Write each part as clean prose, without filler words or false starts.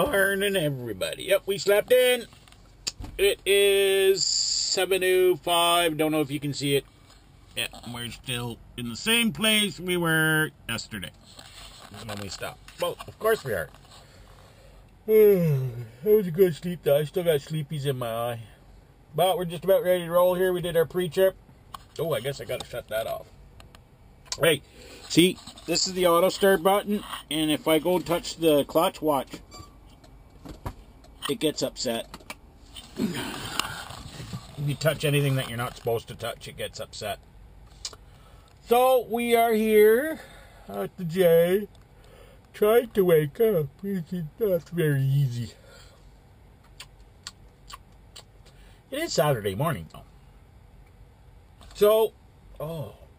morning, everybody. Yep, we slept in. It is 7:05. Don't know if you can see it. Yeah, we're still in the same place we were yesterday when we stopped. Well, of course we are. That was a good sleep, though. I still got sleepies in my eye. But we're just about ready to roll here. We did our pre-trip. Oh, I guess I got to shut that off. Right. See, this is the auto start button, and if I go and touch the clutch, watch, it gets upset. If you touch anything that you're not supposed to touch, it gets upset. So, we are here at the J, trying to wake up. It's not very easy. It is Saturday morning, though. So,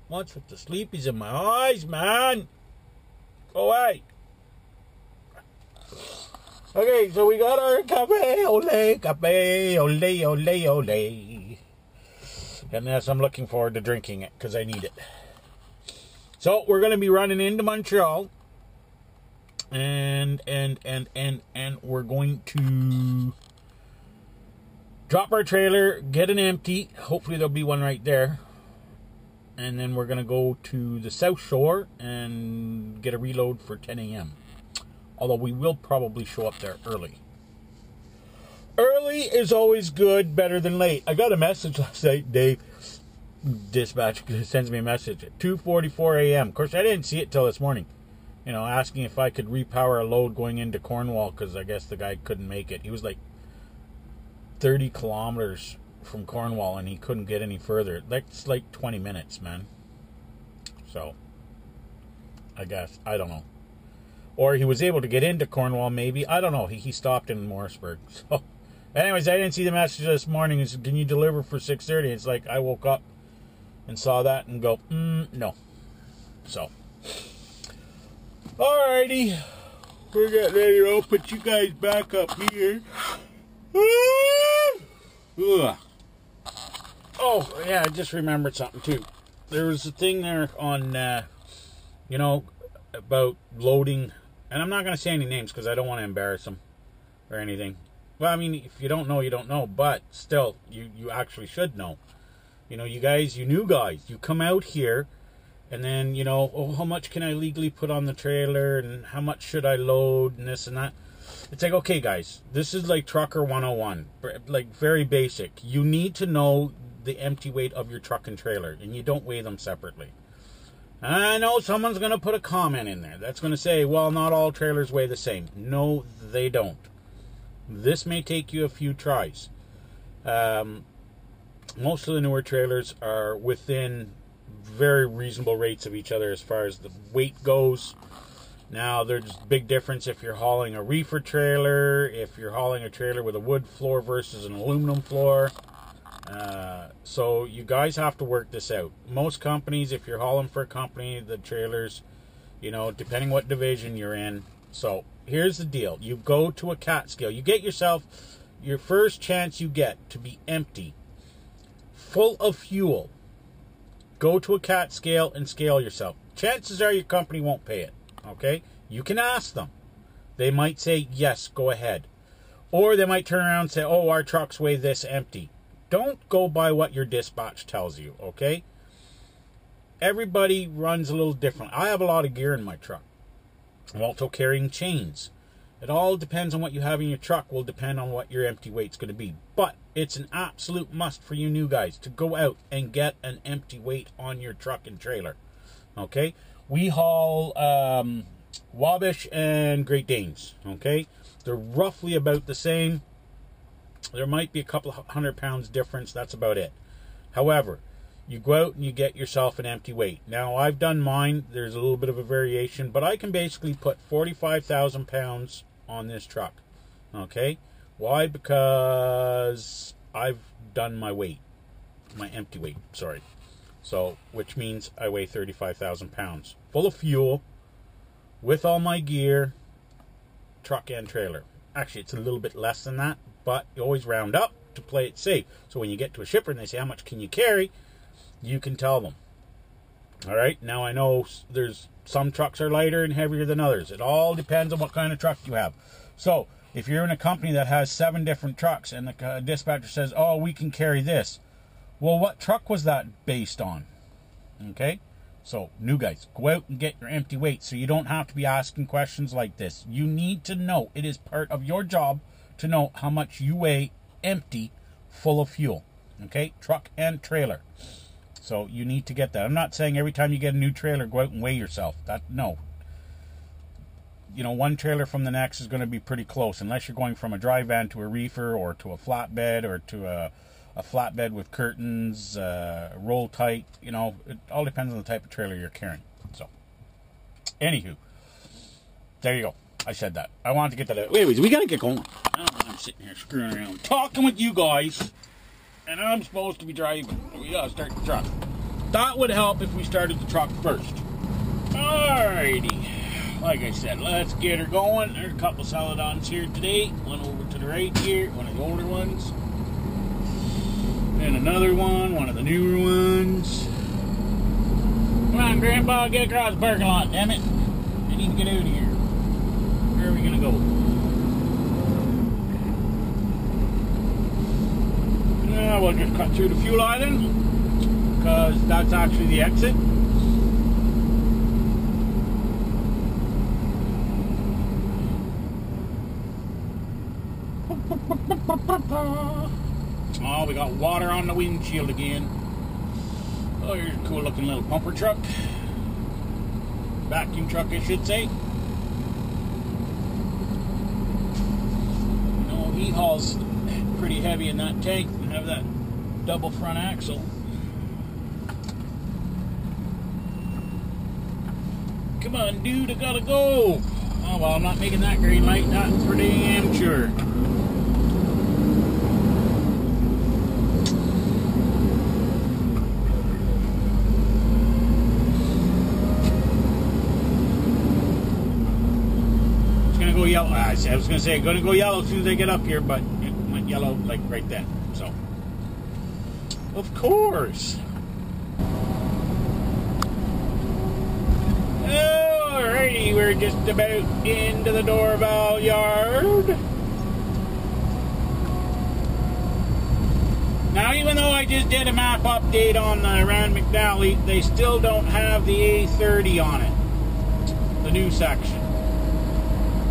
what's with the sleepies in my eyes, man? Go away. Okay, so we got our cafe, ole. And yes, I'm looking forward to drinking it, because I need it. So, we're going to be running into Montreal. And we're going to drop our trailer, get an empty. Hopefully there'll be one right there. And then we're going to go to the South Shore and get a reload for 10 a.m. Although we will probably show up there early. Early is always good, better than late. I got a message last night. Dave, dispatch, sends me a message at 2:44 a.m. Of course, I didn't see it till this morning. You know, asking if I could repower a load going into Cornwall because I guess the guy couldn't make it. He was like 30 kilometers from Cornwall and he couldn't get any further. That's like 20 minutes, man. So, I guess, I don't know. Or he was able to get into Cornwall, maybe. I don't know. He stopped in Morrisburg. So, anyways, I didn't see the message this morning. It said, can you deliver for 6:30? It's like I woke up and saw that and go, no. So, alrighty. We're getting ready to roll. Put you guys back up here. Ugh. Oh, yeah, I just remembered something, too. There was a thing there on, about loading. And I'm not going to say any names because I don't want to embarrass them or anything. Well, I mean, if you don't know, you don't know. But still, you actually should know. You know, you new guys, you come out here and then, how much can I legally put on the trailer and how much should I load and this and that. It's like, okay, guys, this is like Trucker 101, like very basic. You need to know the empty weight of your truck and trailer, and you don't weigh them separately. And I know someone's going to put a comment in there that's going to say, well, not all trailers weigh the same. No, they don't. This may take you a few tries. Most of the newer trailers are within very reasonable rates of each other as far as the weight goes. Now, there's a big difference if you're hauling a reefer trailer, if you're hauling a trailer with a wood floor versus an aluminum floor. So you guys have to work this out. Most companies, if you're hauling for a company, the trailers, depending what division you're in. So here's the deal. You go to a cat scale. You get yourself your first chance you get to be empty, full of fuel. Go to a cat scale and scale yourself. Chances are your company won't pay it. Okay? You can ask them. They might say, yes, go ahead. Or they might turn around and say, oh, our trucks weigh this empty. Don't go by what your dispatch tells you, okay? Everybody runs a little different. I have a lot of gear in my truck. I'm also carrying chains. It all depends on what you have in your truck will depend on what your empty weight's going to be. But it's an absolute must for you new guys to go out and get an empty weight on your truck and trailer, okay? We haul Wabash and Great Danes, okay? They're roughly about the same. There might be a couple of 100 pounds difference. That's about it. However, you go out and you get yourself an empty weight. Now, I've done mine. There's a little bit of a variation, but I can basically put 45,000 pounds on this truck, okay? Why? Because I've done my weight, my empty weight, sorry. So, which means I weigh 35,000 pounds. Full of fuel, with all my gear, truck and trailer. Actually, it's a little bit less than that, but you always round up to play it safe. So when you get to a shipper and they say, how much can you carry? You can tell them. All right, now I know there's some trucks are lighter and heavier than others. It all depends on what kind of truck you have. So If you're in a company that has 7 different trucks and the dispatcher says, oh, we can carry this. Well, what truck was that based on? Okay? So, new guys, go out and get your empty weight so you don't have to be asking questions like this. You need to know. It is part of your job to know how much you weigh empty, full of fuel. Okay? Truck and trailer. So, you need to get that. I'm not saying every time you get a new trailer, go out and weigh yourself. No. You know, one trailer from the next is going to be pretty close, unless you're going from a dry van to a reefer or to a flatbed or to a flatbed with curtains, roll tight. You know, it all depends on the type of trailer you're carrying. So, anywho, there you go. I said that. I wanted to get that out. Anyways, we got to get going. I'm sitting here screwing around, talking with you guys, and I'm supposed to be driving. We got to start the truck. That would help if we started the truck first. Alrighty. Like I said, let's get her going. There's a couple Celadons here today. One over to the right here, one of the older ones. And another one of the newer ones. Come on, Grandpa, get across the parking lot, damn it. I need to get out of here. Where are we going to go? We'll just cut through the fuel island, because that's actually the exit. Oh, we got water on the windshield again. Oh, here's a cool looking little pumper truck. Vacuum truck, I should say. You know, he hauls pretty heavy in that tank and have that double front axle. Come on, dude, I gotta go. Oh, well, I'm not making that green light, that's for damn sure. Yellow. I was going to say, going to go yellow as soon as I get up here, but it went yellow like right then. So, of course. Alrighty, we're just about into the Dorval yard. Now, even though I just did a map update on the Rand McNally, they still don't have the A30 on it, the new section.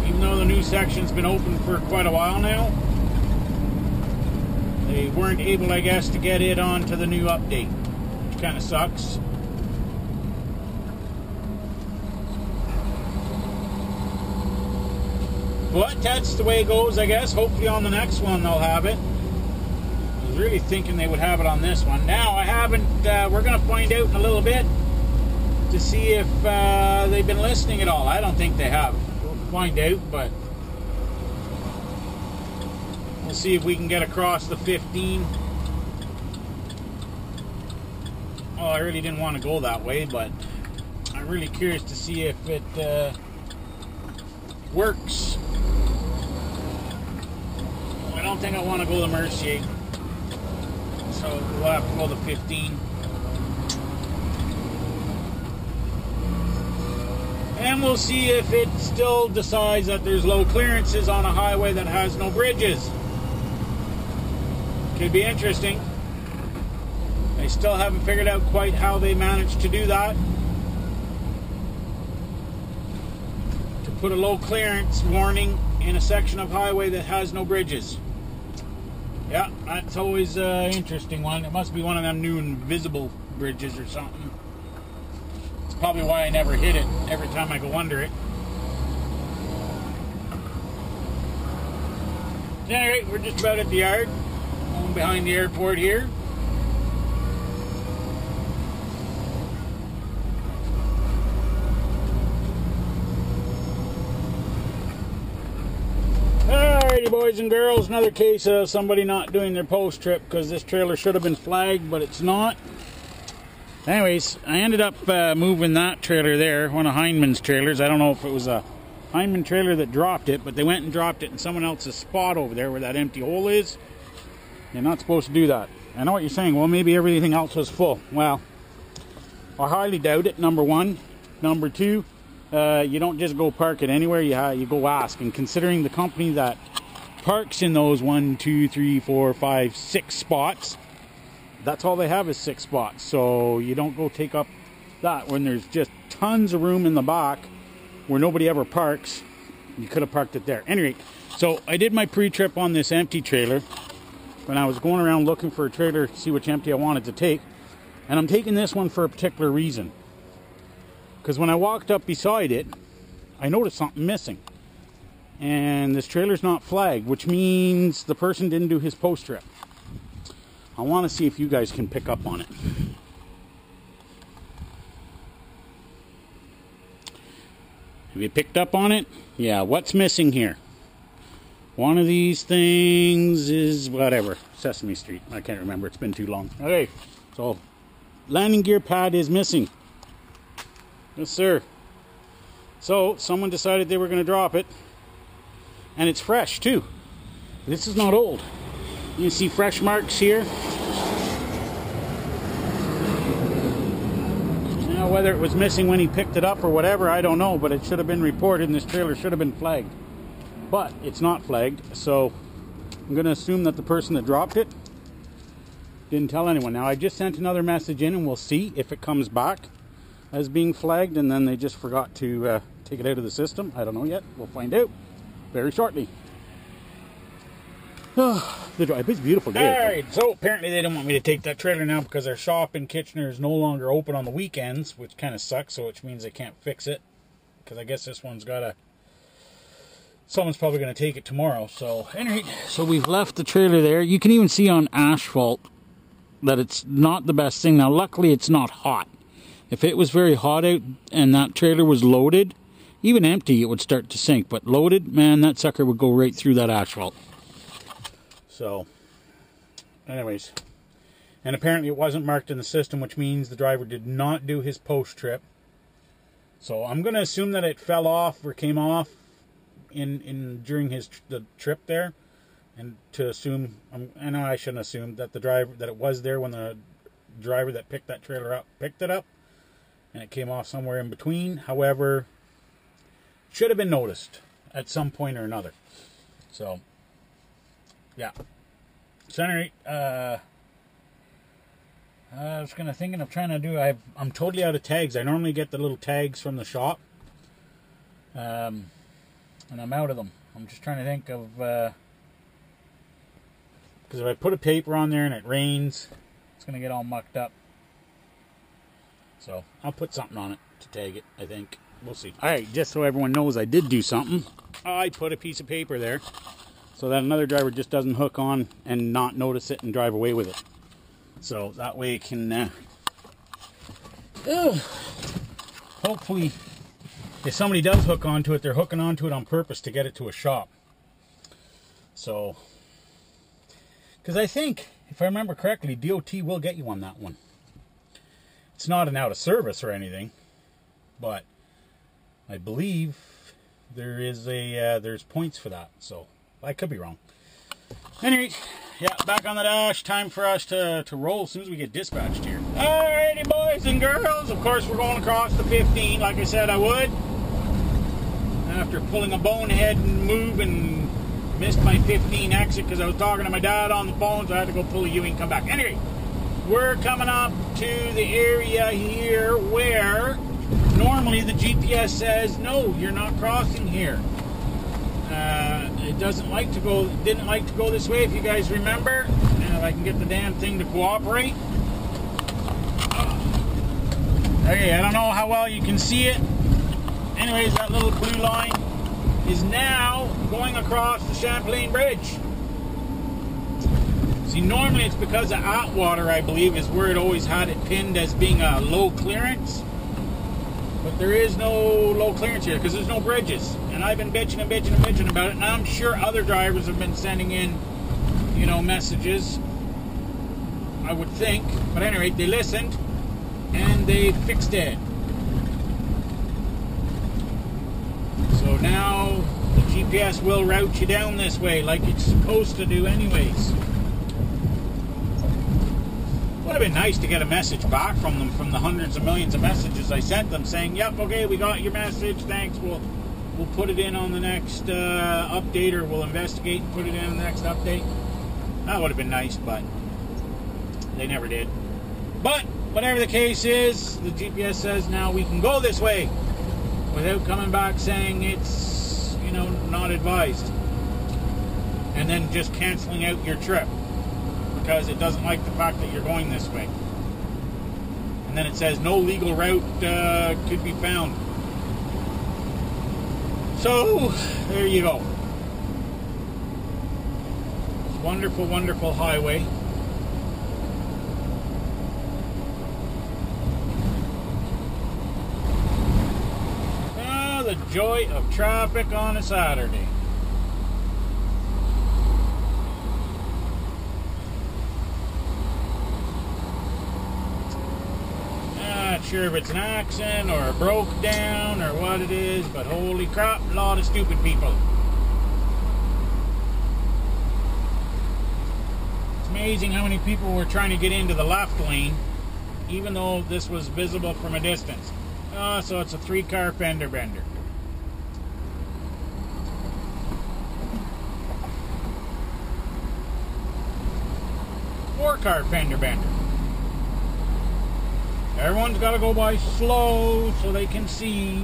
Even though the new section's been open for quite a while now, they weren't able, I guess, to get it onto the new update, which kind of sucks. But that's the way it goes, I guess. Hopefully on the next one they'll have it. I was really thinking they would have it on this one. Now, I haven't, we're going to find out in a little bit to see if they've been listening at all. I don't think they have. Find out, but we'll see if we can get across the 15. Well, I really didn't want to go that way, but I'm really curious to see if it works. I don't think I want to go the Mercier, so we'll have to go the 15. And we'll see if it still decides that there's low clearances on a highway that has no bridges. Could be interesting. They still haven't figured out quite how they managed to do that. To put a low clearance warning in a section of highway that has no bridges. Yeah, that's always an interesting one. It must be one of them new invisible bridges or something. Probably why I never hit it every time I go under it. Anyway, we're just about at the yard. Going behind the airport here. Alrighty, boys and girls. Another case of somebody not doing their post trip because this trailer should have been flagged, but it's not. Anyways, I ended up moving that trailer there, one of Heineman's trailers. I don't know if it was a Heineman trailer that dropped it, but they went and dropped it in someone else's spot over there where that empty hole is. You're not supposed to do that. I know what you're saying. Well, maybe everything else was full. Well, I highly doubt it, number one. Number two, you don't just go park it anywhere. You go ask. And considering the company that parks in those 1, 2, 3, 4, 5, 6 spots. That's all they have is 6 spots. So you don't go take up that when there's just tons of room in the back where nobody ever parks. You could have parked it there. Anyway, so I did my pre-trip on this empty trailer when I was going around looking for a trailer to see which empty I wanted to take. And I'm taking this one for a particular reason. Because when I walked up beside it, I noticed something missing. And this trailer's not flagged, which means the person didn't do his post-trip. I want to see if you guys can pick up on it. Have you picked up on it? Yeah, what's missing here? One of these things is whatever. Sesame Street. I can't remember. It's been too long. Okay, so landing gear pad is missing. Yes, sir. So someone decided they were going to drop it. And it's fresh, too. This is not old. You can see fresh marks here. Now, whether it was missing when he picked it up or whatever, I don't know. But it should have been reported and this trailer should have been flagged. But it's not flagged. So I'm going to assume that the person that dropped it didn't tell anyone. Now, I just sent another message in and we'll see if it comes back as being flagged. And then they just forgot to take it out of the system. I don't know yet. We'll find out very shortly. It's a beautiful day. Alright, so apparently they don't want me to take that trailer now because our shop in Kitchener is no longer open on the weekends, which kind of sucks, so which means they can't fix it. Because I guess this one's got a... Someone's probably going to take it tomorrow, so... Anyway, so we've left the trailer there. You can even see on asphalt that it's not the best thing. Now, luckily, it's not hot. If it was very hot out and that trailer was loaded, even empty, it would start to sink. But loaded, man, that sucker would go right through that asphalt. So, anyways. And apparently it wasn't marked in the system, which means the driver did not do his post-trip. So I'm going to assume that it fell off or came off during the trip there. And to assume, I know I shouldn't assume that that it was there when the driver that picked that trailer up picked it up. And it came off somewhere in between. However, should have been noticed at some point or another. So, yeah. So anyway, I was thinking of trying to do. I'm totally out of tags. I normally get the little tags from the shop, and I'm out of them. I'm just trying to think of because if I put a paper on there and it rains, it's gonna get all mucked up. So I'll put something on it to tag it. I think we'll see. All right, just so everyone knows, I did do something. I put a piece of paper there, so that another driver just doesn't hook on and not notice it and drive away with it. So that way it can, hopefully, if somebody does hook onto it, they're hooking onto it on purpose to get it to a shop. So, because I think, if I remember correctly, DOT will get you on that one. It's not an out of service or anything, but I believe there is there's points for that. So I could be wrong. Anyway, yeah, back on the dash. Time for us to roll as soon as we get dispatched here. Alrighty, boys and girls. Of course, we're going across the 15, like I said I would. After pulling a bonehead move and missed my 15 exit because I was talking to my dad on the phone, so I had to go pull a U-ing and come back. Anyway, we're coming up to the area here where normally the GPS says, no, you're not crossing here. It didn't like to go this way, if you guys remember. And if I can get the damn thing to cooperate. Okay, I don't know how well you can see it. Anyways, that little blue line is now going across the Champlain Bridge. See, normally it's because of Atwater, I believe, is where it always had it pinned as being a low clearance. But there is no low clearance here because there's no bridges. And I've been bitching and bitching and bitching about it. And I'm sure other drivers have been sending in, messages. I would think. But at any rate, they listened. And they fixed it. So now the GPS will route you down this way like it's supposed to do anyways. Would have been nice to get a message back from them from the hundreds of millions of messages I sent them saying, yep, okay, we got your message, thanks, we'll we'll put it in on the next update, or we'll investigate and put it in on the next update. That would have been nice, but they never did. But whatever the case is, the GPS says now we can go this way without coming back saying it's, you know, not advised, and then just canceling out your trip because it doesn't like the fact that you're going this way. And then it says no legal route could be found. So there you go. Wonderful, wonderful highway. Ah, the joy of traffic on a Saturday. Not sure if it's an accident or a broke down or what it is, but holy crap, a lot of stupid people. Amazing how many people were trying to get into the left lane, even though this was visible from a distance. So it's a 3-car fender bender. Four-car fender bender. Everyone's got to go by slow so they can see.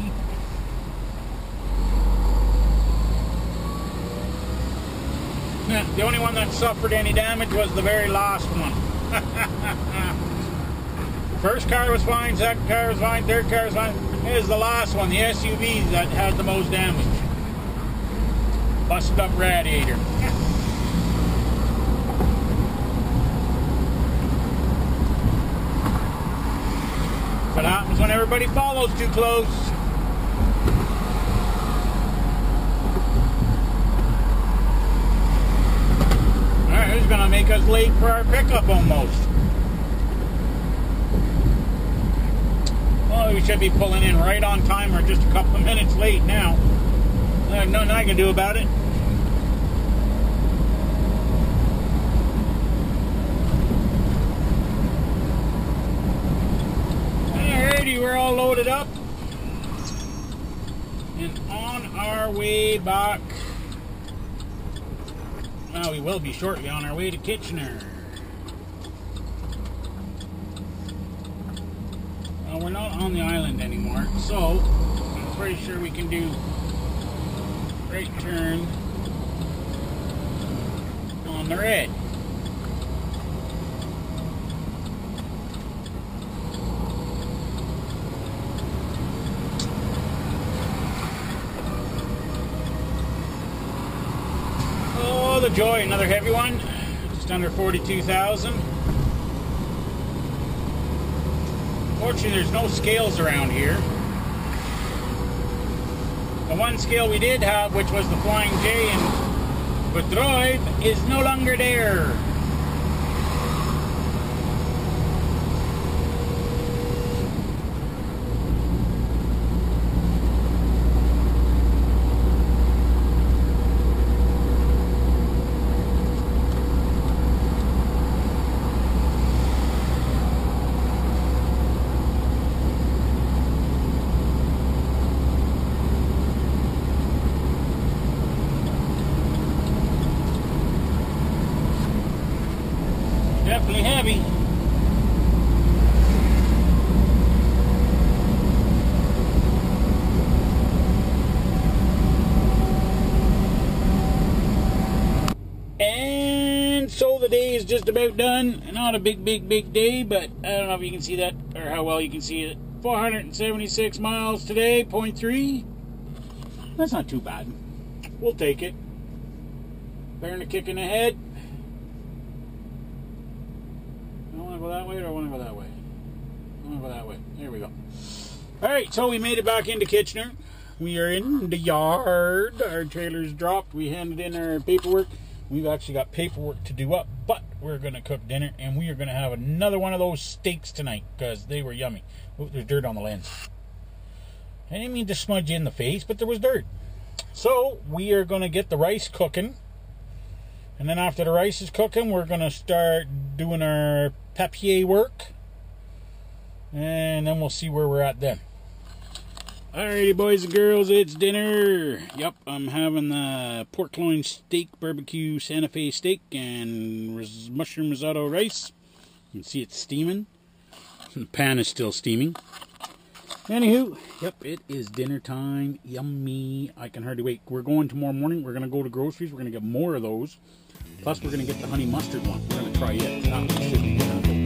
The only one that suffered any damage was the very last one. First car was fine, second car was fine, third car was fine. It was the last one, the SUV, that had the most damage. Busted up radiator. What happens when everybody follows too close? Alright, who's gonna make us late for our pickup almost? Well, we should be pulling in right on time. We're just a couple of minutes late now. Nothing I can do about it. Alrighty, we're all loaded up and on our way back. Well, we will be shortly on our way to Kitchener. Well, we're not on the island anymore, so I'm pretty sure we can do right turn on the red. Oh, the joy, another heavy one, just under 42,000. Fortunately, there's no scales around here. The one scale we did have, which was the Flying J in Vaudreuil, is no longer there. Definitely heavy. And so the day is just about done. Not a big day, but I don't know if you can see that or how well you can see it. 476 miles today, 0.3. That's not too bad. We'll take it. Better than a kick in the head. I want to go that way, or I want to go that way? I want to go that way. There we go. Alright, so we made it back into Kitchener. We are in the yard. Our trailer's dropped. We handed in our paperwork. We've actually got paperwork to do up, but we're going to cook dinner, and we are going to have another one of those steaks tonight, because they were yummy. Oh, there's dirt on the lens. I didn't mean to smudge you in the face, but there was dirt. So, we are going to get the rice cooking. And then after the rice is cooking, we're going to start doing our papier work. And then we'll see where we're at then. Alrighty, boys and girls, it's dinner. Yep, I'm having the pork loin steak, barbecue Santa Fe steak, and mushroom risotto rice. You can see it's steaming. The pan is still steaming. Anywho, yep, it is dinner time. Yummy. I can hardly wait. We're going tomorrow morning. We're going to go to groceries. We're going to get more of those. Plus, we're going to get the honey mustard one. We're going to try it. That should be good.